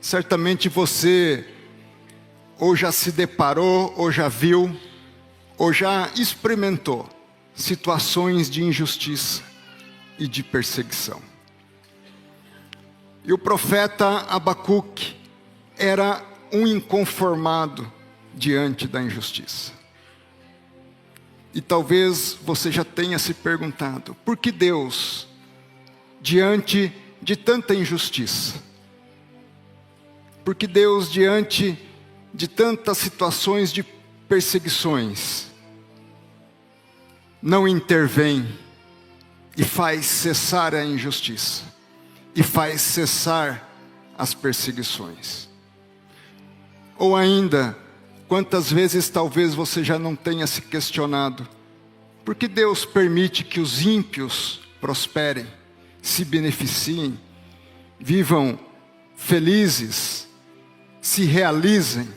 Certamente você ou já se deparou, ou já viu, ou já experimentou situações de injustiça e de perseguição. E o profeta Abacuque era um inconformado diante da injustiça. E talvez você já tenha se perguntado, por que Deus, diante de tanta injustiça, por que Deus, diante de tantas situações de perseguições, não intervém e faz cessar a injustiça, e faz cessar as perseguições? Ou ainda, quantas vezes talvez você já não tenha se questionado, por que Deus permite que os ímpios prosperem, se beneficiem, vivam felizes, se realizem?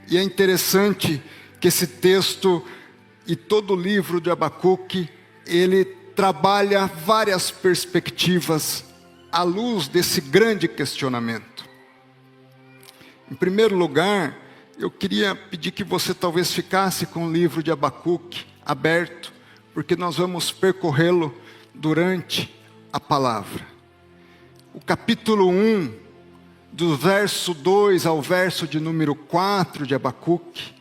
E é interessante que esse texto e todo o livro de Abacuque, ele trabalha várias perspectivas à luz desse grande questionamento. Em primeiro lugar, eu queria pedir que você talvez ficasse com o livro de Abacuque aberto, porque nós vamos percorrê-lo durante a palavra. O capítulo 1, do verso 2 ao verso de número 4 de Abacuque,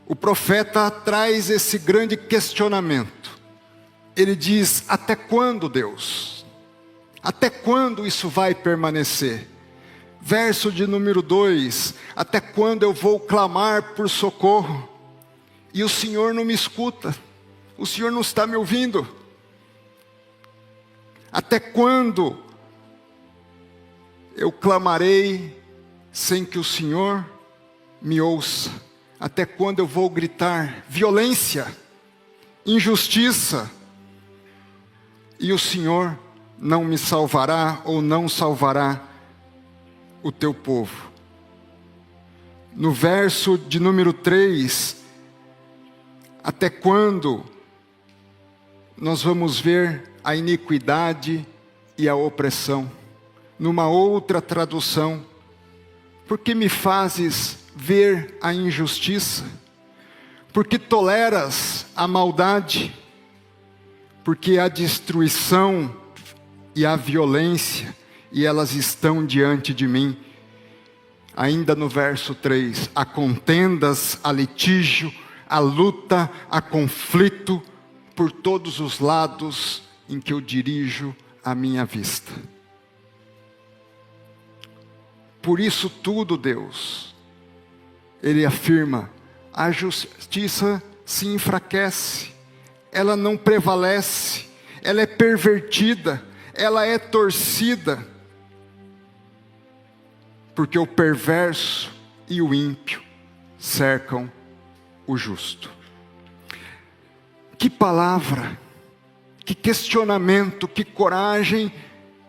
o profeta traz esse grande questionamento. Ele diz: até quando, Deus? Até quando isso vai permanecer? Verso de número 2, até quando eu vou clamar por socorro e o Senhor não me escuta? O Senhor não está me ouvindo? Até quando eu clamarei sem que o Senhor me ouça? Até quando eu vou gritar violência, injustiça, e o Senhor não me salvará ou não salvará o teu povo? No verso de número 3, até quando nós vamos ver a iniquidade e a opressão? Numa outra tradução, por que me fazes ver a injustiça? Por que toleras a maldade? Porque a destruição e a violência, e elas estão diante de mim. Ainda no verso 3, há contendas, há litígio, há luta, há conflito por todos os lados em que eu dirijo a minha vista. Por isso tudo, Deus, Ele afirma, a justiça se enfraquece, ela não prevalece, ela é pervertida, ela é torcida, porque o perverso e o ímpio cercam o justo. Que palavra, que questionamento, que coragem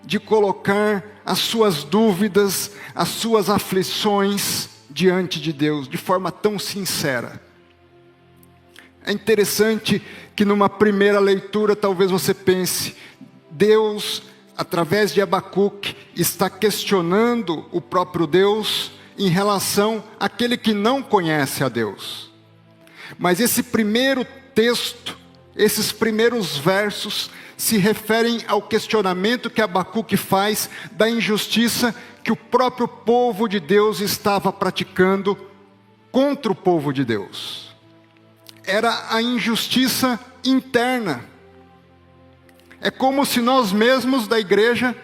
de colocar as suas dúvidas, as suas aflições diante de Deus, de forma tão sincera. É interessante que numa primeira leitura talvez você pense, Deus, através de Abacuque, está questionando o próprio Deus em relação àquele que não conhece a Deus. Mas esse primeiro texto, esses primeiros versos, se referem ao questionamento que Abacuque faz da injustiça que o próprio povo de Deus estava praticando contra o povo de Deus. Era a injustiça interna. É como se nós mesmos da igreja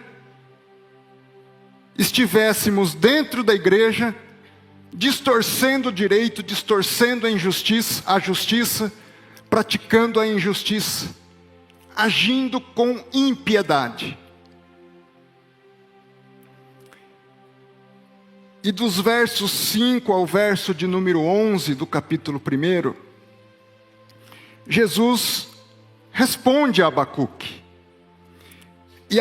estivéssemos dentro da igreja, distorcendo o direito, distorcendo a justiça, praticando a injustiça, agindo com impiedade. E dos versos 5 ao verso de número 11 do capítulo 1, Jesus responde a Abacuque. E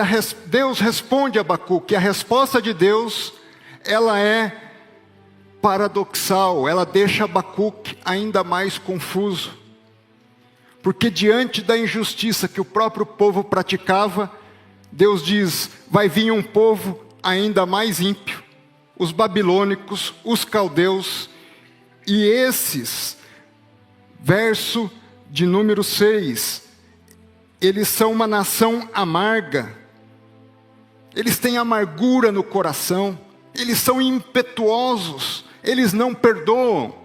Deus responde a Abacuque. A resposta de Deus, ela é paradoxal, ela deixa Abacuque ainda mais confuso. Porque diante da injustiça que o próprio povo praticava, Deus diz, vai vir um povo ainda mais ímpio, os babilônicos, os caldeus, e esses, verso de número 6, eles são uma nação amarga, eles têm amargura no coração, eles são impetuosos, eles não perdoam.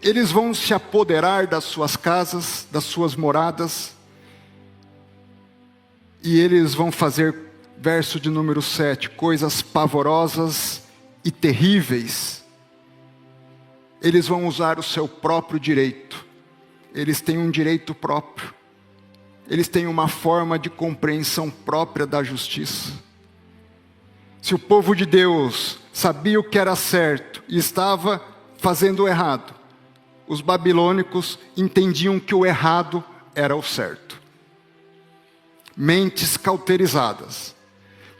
Eles vão se apoderar das suas casas, das suas moradas, e eles vão fazer, verso de número 7, coisas pavorosas e terríveis. Eles vão usar o seu próprio direito. Eles têm um direito próprio. Eles têm uma forma de compreensão própria da justiça. Se o povo de Deus sabia o que era certo e estava fazendo o errado, os babilônicos entendiam que o errado era o certo. Mentes cauterizadas,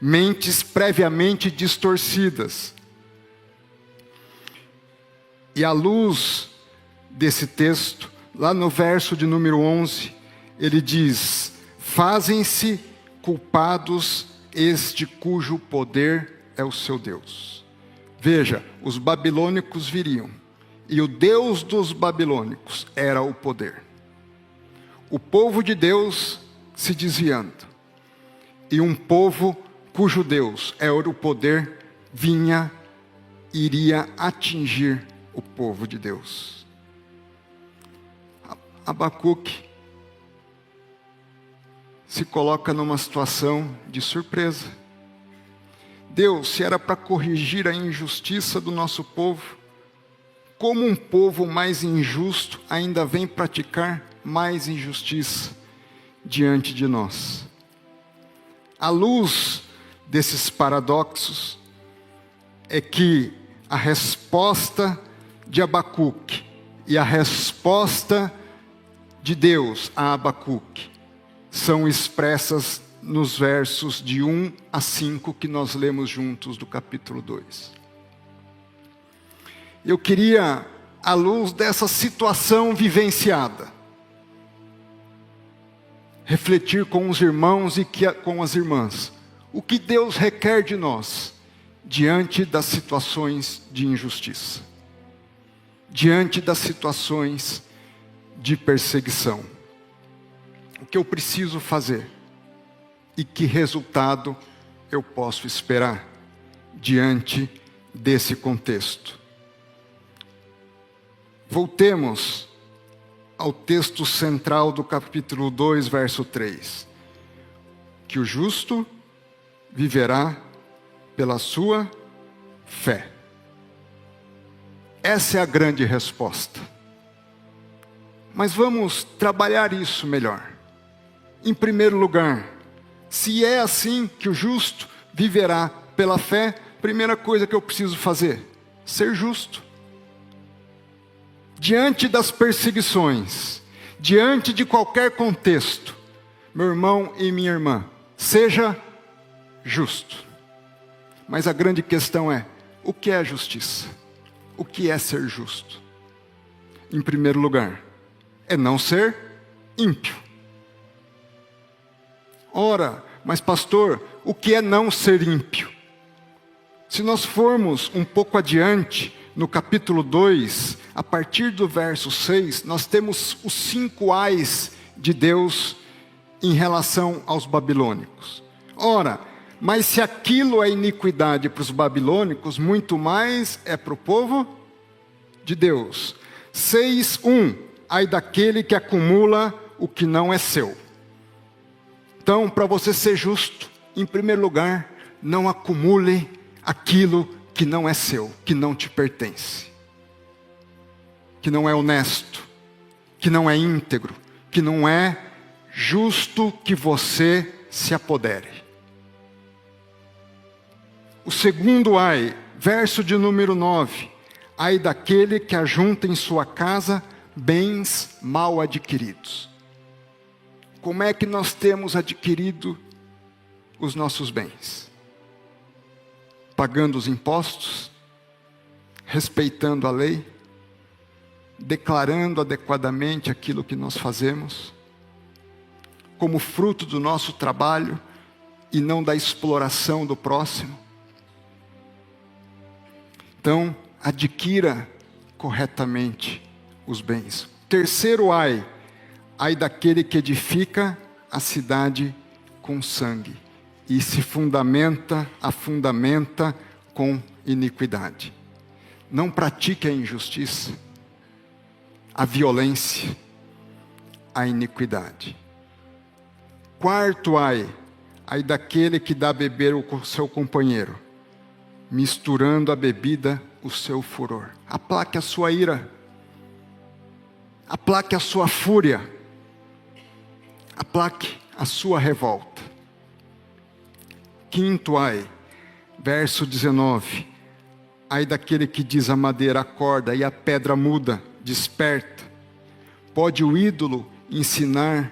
mentes previamente distorcidas. E à luz desse texto, lá no verso de número 11, ele diz, fazem-se culpados este cujo poder é o seu Deus. Veja, os babilônicos viriam, e o Deus dos babilônicos era o poder. O povo de Deus se desviando, e um povo cujo Deus era o poder, iria atingir o povo de Deus. Abacuque se coloca numa situação de surpresa. Deus, se era para corrigir a injustiça do nosso povo, como um povo mais injusto ainda vem praticar mais injustiça diante de nós? À luz desses paradoxos, é que a resposta de Abacuque e a resposta de Deus a Abacuque são expressas nos versos de 1 a 5 que nós lemos juntos do capítulo 2. Eu queria, à luz dessa situação vivenciada, refletir com os irmãos e com as irmãs, o que Deus requer de nós diante das situações de injustiça, diante das situações de perseguição. O que eu preciso fazer e que resultado eu posso esperar diante desse contexto. Voltemos ao texto central do capítulo 2, verso 3. Que o justo viverá pela sua fé. Essa é a grande resposta. Mas vamos trabalhar isso melhor. Em primeiro lugar, se é assim que o justo viverá pela fé, primeira coisa que eu preciso fazer, ser justo. Diante das perseguições, diante de qualquer contexto, meu irmão e minha irmã, seja justo. Mas a grande questão é, o que é justiça? O que é ser justo? Em primeiro lugar, é não ser ímpio. Ora, mas pastor, o que é não ser ímpio? Se nós formos um pouco adiante, no capítulo 2, a partir do verso 6, nós temos os 5 ais de Deus em relação aos babilônicos. Ora, mas se aquilo é iniquidade para os babilônicos, muito mais é para o povo de Deus. 6:1, ai daquele que acumula o que não é seu. Então, para você ser justo, em primeiro lugar, não acumule aquilo que não é seu, que não te pertence, que não é honesto, que não é íntegro, que não é justo que você se apodere. O segundo ai, verso de número 9, ai daquele que ajunta em sua casa bens mal adquiridos. Como é que nós temos adquirido os nossos bens? Pagando os impostos, respeitando a lei, declarando adequadamente aquilo que nós fazemos. como fruto do nosso trabalho e não da exploração do próximo. Então, adquira corretamente os bens. Terceiro ai daquele que edifica a cidade com sangue e se fundamenta com iniquidade. Não pratique a injustiça, a violência, a iniquidade. Quarto ai daquele que dá a beber o seu companheiro, misturando a bebida o seu furor. Aplaque a sua ira, aplaque a sua fúria, aplaque a sua revolta. Quinto ai, verso 19, ai daquele que diz à madeira acorda e a pedra muda, desperta. Pode o ídolo ensinar?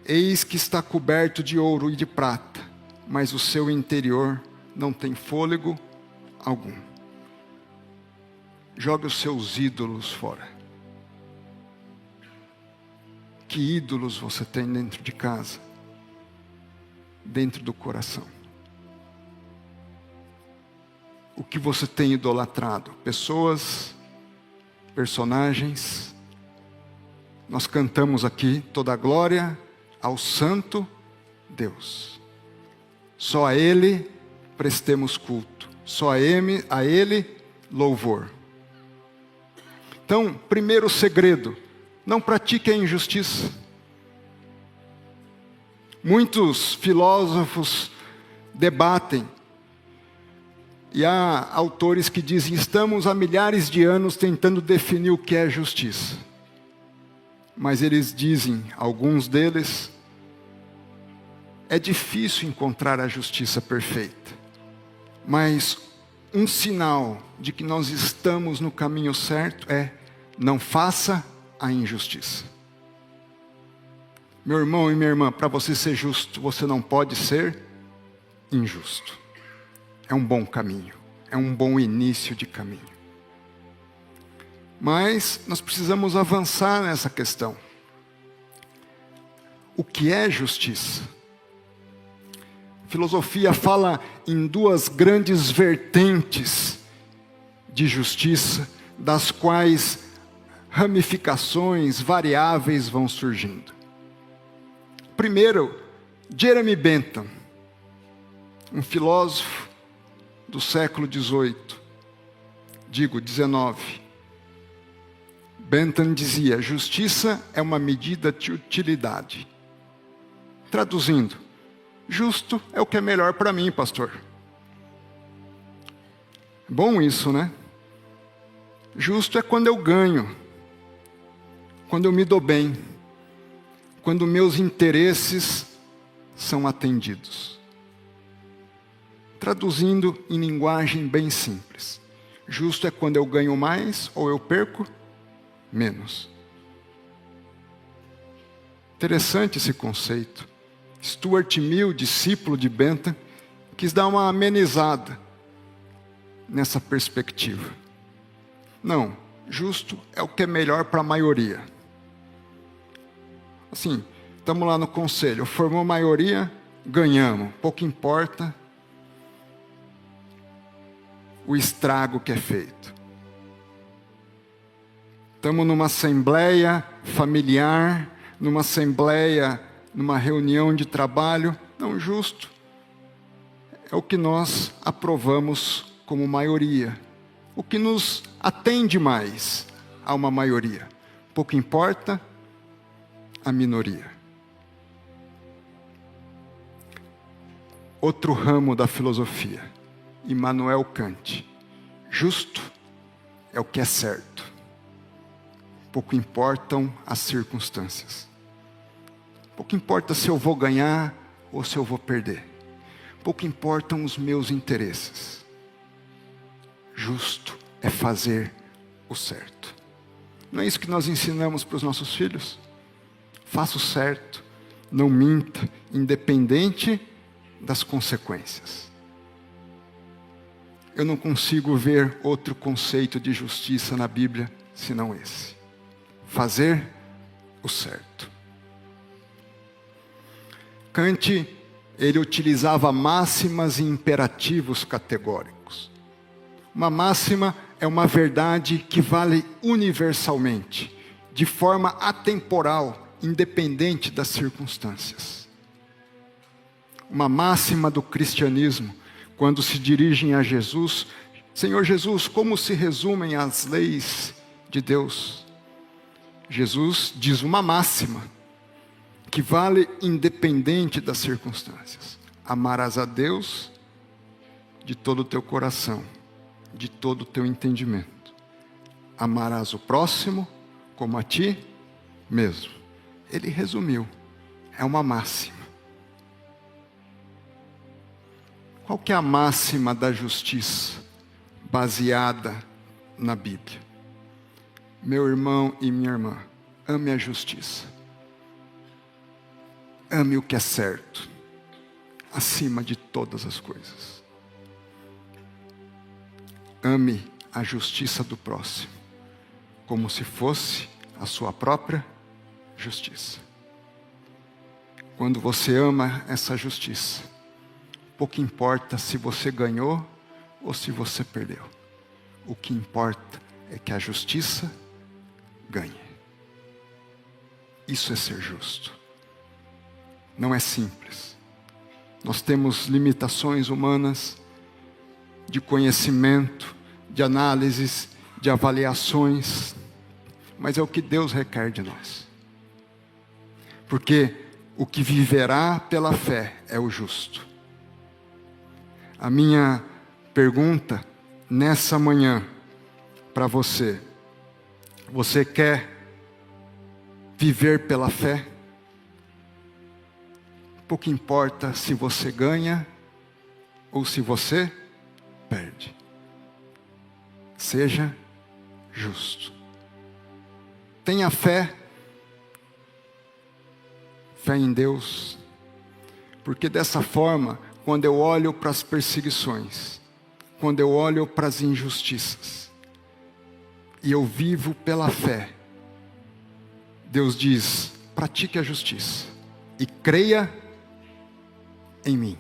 Eis que está coberto de ouro e de prata, mas o seu interior não tem fôlego algum. Jogue os seus ídolos fora. Que ídolos você tem dentro de casa? Dentro do coração? O que você tem idolatrado? Pessoas, personagens. Nós cantamos aqui toda a glória ao Santo Deus. Só a Ele prestemos culto. Só a Ele louvor. Então, primeiro segredo, não pratique a injustiça. Muitos filósofos debatem, e há autores que dizem, estamos há milhares de anos tentando definir o que é justiça. Mas eles dizem, alguns deles, é difícil encontrar a justiça perfeita. Mas um sinal de que nós estamos no caminho certo é, não faça a injustiça. Meu irmão e minha irmã, para você ser justo, você não pode ser injusto. É um bom caminho, é um bom início de caminho. Mas nós precisamos avançar nessa questão. O que é justiça? A filosofia fala em duas grandes vertentes de justiça, das quais ramificações variáveis vão surgindo. Primeiro, Jeremy Bentham, um filósofo do século XIX. Bentham dizia, justiça é uma medida de utilidade. Traduzindo, justo é o que é melhor para mim, pastor. Bom isso, né? Justo é quando eu ganho, quando eu me dou bem, quando meus interesses são atendidos. Traduzindo em linguagem bem simples, justo é quando eu ganho mais ou eu perco menos. Interessante esse conceito. Stuart Mill, discípulo de Bentham, quis dar uma amenizada nessa perspectiva. Não, justo é o que é melhor para a maioria. Assim, estamos lá no conselho, formou maioria, ganhamos, pouco importa o estrago que é feito. Estamos numa assembleia familiar, numa reunião de trabalho, não justo. É o que nós aprovamos como maioria. O que nos atende mais a uma maioria. Pouco importa a minoria. Outro ramo da filosofia, Immanuel Kant. Justo é o que é certo. Pouco importam as circunstâncias. Pouco importa se eu vou ganhar ou se eu vou perder. Pouco importam os meus interesses. Justo é fazer o certo. Não é isso que nós ensinamos para os nossos filhos? Faça o certo, não minta, independente das consequências. Eu não consigo ver outro conceito de justiça na Bíblia senão esse. fazer o certo. Kant, ele utilizava máximas e imperativos categóricos. Uma máxima é uma verdade que vale universalmente, de forma atemporal, independente das circunstâncias. Uma máxima do cristianismo, quando se dirigem a Jesus: Senhor Jesus, como se resumem as leis de Deus? Jesus diz uma máxima que vale independente das circunstâncias: amarás a Deus de todo o teu coração, de todo o teu entendimento. Amarás o próximo como a ti mesmo. Ele resumiu, é uma máxima. Qual que é a máxima da justiça baseada na Bíblia? Meu irmão e minha irmã, ame a justiça. Ame o que é certo, acima de todas as coisas. Ame a justiça do próximo, como se fosse a sua própria justiça. Quando você ama essa justiça, pouco importa se você ganhou ou se você perdeu. O que importa é que a justiça ganhe. Isso é ser justo. Não é simples. Nós temos limitações humanas de conhecimento, de análises, de avaliações, mas é o que Deus requer de nós. Porque o que viverá pela fé é o justo. A minha pergunta nessa manhã para você: você quer viver pela fé? Pouco importa se você ganha ou se você perde. Seja justo. Tenha fé em Deus, porque dessa forma, quando eu olho para as perseguições, quando eu olho para as injustiças, e eu vivo pela fé, Deus diz: pratique a justiça e creia em mim.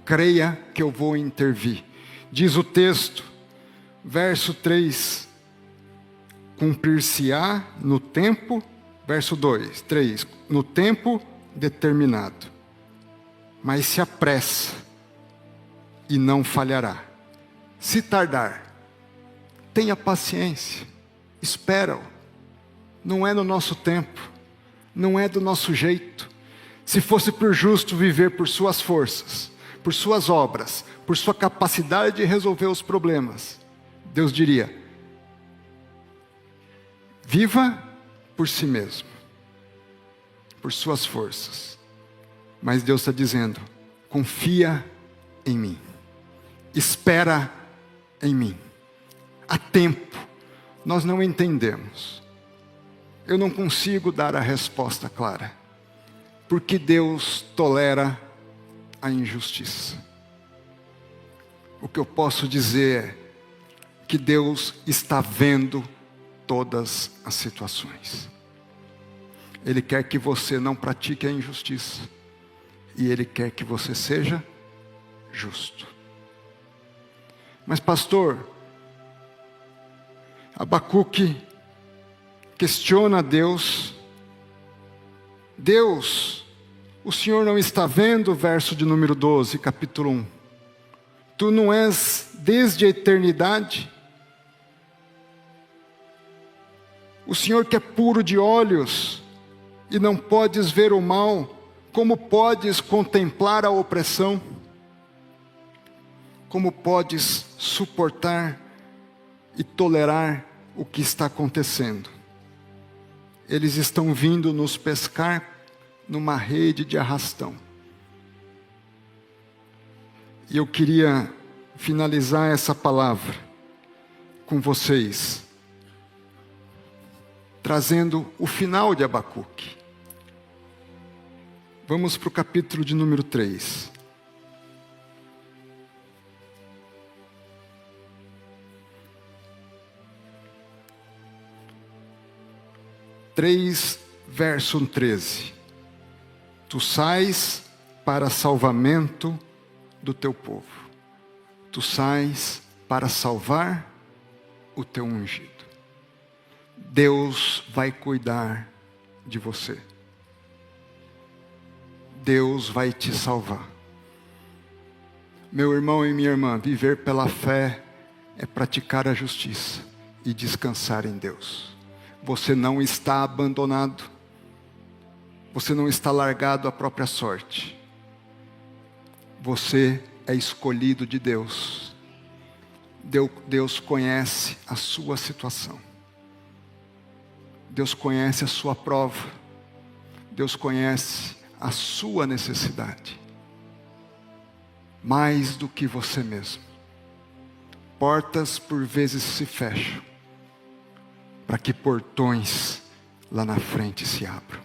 Creia que eu vou intervir. Diz o texto, verso 3, cumprir-se-á no tempo, verso 3, no tempo determinado. Mas se apressa e não falhará. Se tardar, tenha paciência, espera-o. Não é no nosso tempo, não é do nosso jeito. Se fosse por justo viver por suas forças, por suas obras, por sua capacidade de resolver os problemas, Deus diria: viva por si mesmo, por suas forças. Mas Deus está dizendo: confia em mim, espera em mim. Há tempo. Nós não entendemos. Eu não consigo dar a resposta clara. Porque Deus tolera a injustiça. O que eu posso dizer é que Deus está vendo todas as situações. Ele quer que você não pratique a injustiça. E Ele quer que você seja justo. Mas pastor, Abacuque questiona Deus. Deus, o Senhor não está vendo? Verso de número 12, capítulo 1. Tu não és desde a eternidade? O Senhor que é puro de olhos e não podes ver o mal, como podes contemplar a opressão? Como podes suportar e tolerar o que está acontecendo? Eles estão vindo nos pescar numa rede de arrastão. E eu queria finalizar essa palavra com vocês, trazendo o final de Abacuque. Vamos para o capítulo de número 3. 3, verso 13. Tu sais para salvamento do teu povo. Tu sais para salvar o teu ungido. Deus vai cuidar de você. Deus vai te salvar. Meu irmão e minha irmã, viver pela fé é praticar a justiça e descansar em Deus. Você não está abandonado. Você não está largado à própria sorte. Você é escolhido de Deus. Deus conhece a sua situação. Deus conhece a sua prova. Deus conhece a sua necessidade. Mais do que você mesmo. Portas por vezes se fecham, para que portões lá na frente se abram.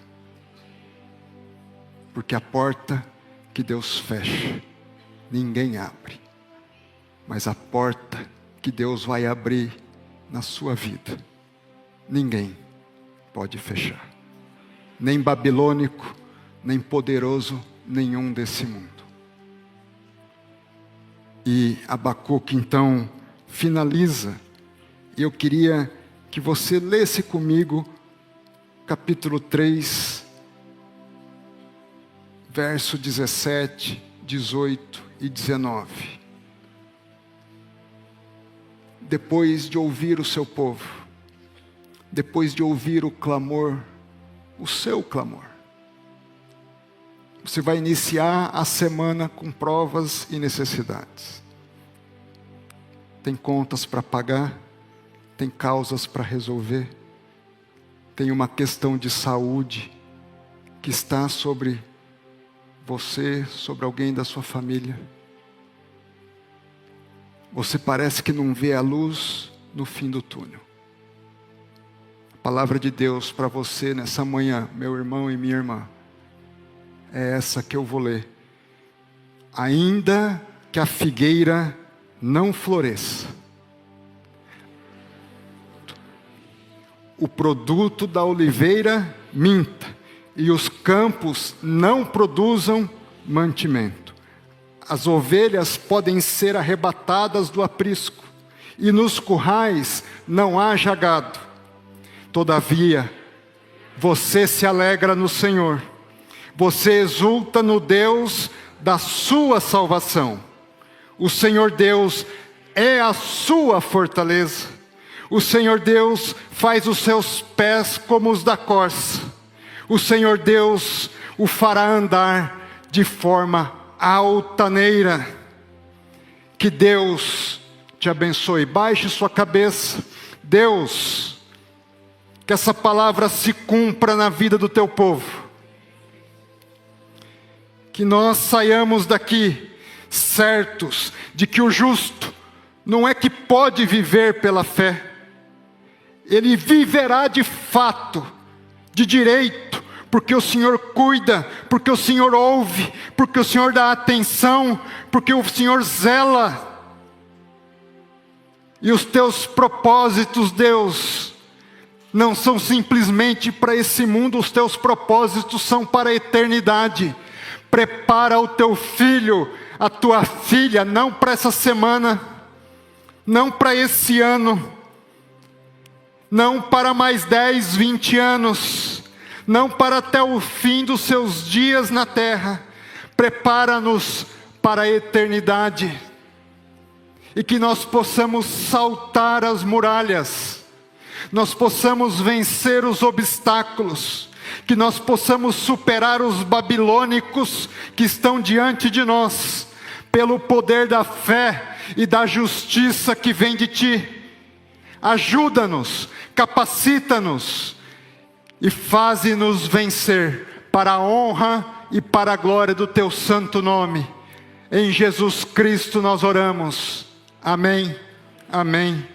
Porque a porta que Deus fecha, ninguém abre. Mas a porta que Deus vai abrir na sua vida, ninguém pode fechar. Nem babilônico, nem poderoso nenhum desse mundo. E Abacuque então finaliza. E eu queria que você lesse comigo capítulo 3, verso 17, 18 e 19. Depois de ouvir o seu povo, depois de ouvir o clamor, o seu clamor, você vai iniciar a semana com provas e necessidades. Tem contas para pagar, tem causas para resolver, tem uma questão de saúde que está sobre você, sobre alguém da sua família. Você parece que não vê a luz no fim do túnel. A palavra de Deus para você nessa manhã, meu irmão e minha irmã, é essa que eu vou ler. Ainda que a figueira não floresça, o produto da oliveira minta, e os campos não produzam mantimento. As ovelhas podem ser arrebatadas do aprisco, e nos currais não haja gado. Todavia, você se alegra no Senhor. Você exulta no Deus da sua salvação. O Senhor Deus é a sua fortaleza. O Senhor Deus faz os seus pés como os da corça. O Senhor Deus o fará andar de forma altaneira. Que Deus te abençoe. Baixe sua cabeça. Deus, que essa palavra se cumpra na vida do teu povo. Que nós saiamos daqui certos de que o justo não é que pode viver pela fé. Ele viverá de fato, de direito, porque o Senhor cuida, porque o Senhor ouve, porque o Senhor dá atenção, porque o Senhor zela. E os teus propósitos, Deus, não são simplesmente para esse mundo, os teus propósitos são para a eternidade. Prepara o teu filho, a tua filha, não para essa semana, não para esse ano, não para mais 10, 20 anos, não para até o fim dos seus dias na terra. Prepara-nos para a eternidade, e que nós possamos saltar as muralhas, nós possamos vencer os obstáculos, que nós possamos superar os babilônicos que estão diante de nós, pelo poder da fé e da justiça que vem de Ti. Ajuda-nos, capacita-nos e faze-nos vencer para a honra e para a glória do Teu santo nome. Em Jesus Cristo nós oramos. Amém, amém